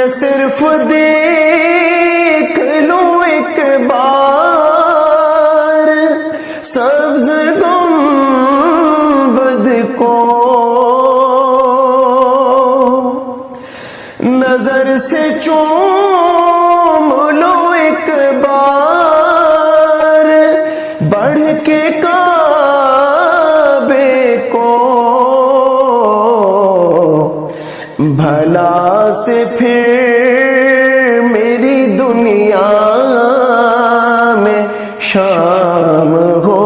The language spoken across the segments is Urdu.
میں صرف دیکھ لوں ایک بار سبز گنبد کو، نظر سے چوم لو ایک بار بڑھ کے کعبے کو، بھلا سے پھر میری دنیا میں شام ہو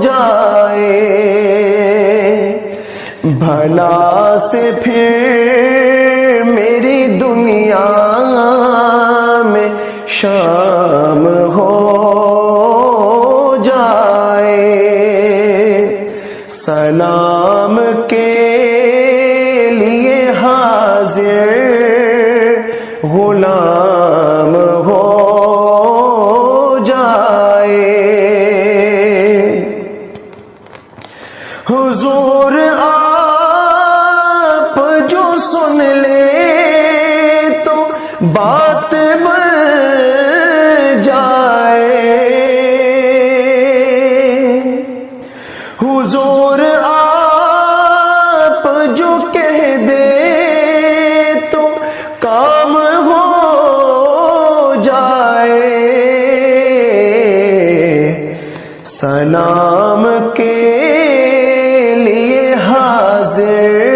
جائے، بھلا سے پھر میری دنیا میں شام ہو جائے، سلام کے لیے حاضر غلام ہو جائے۔ حضور آپ جو سن لے تو بات بن جائے، حضور آپ جو کہہ دے تو کام ہو جائے، سلام کے لیے حاضر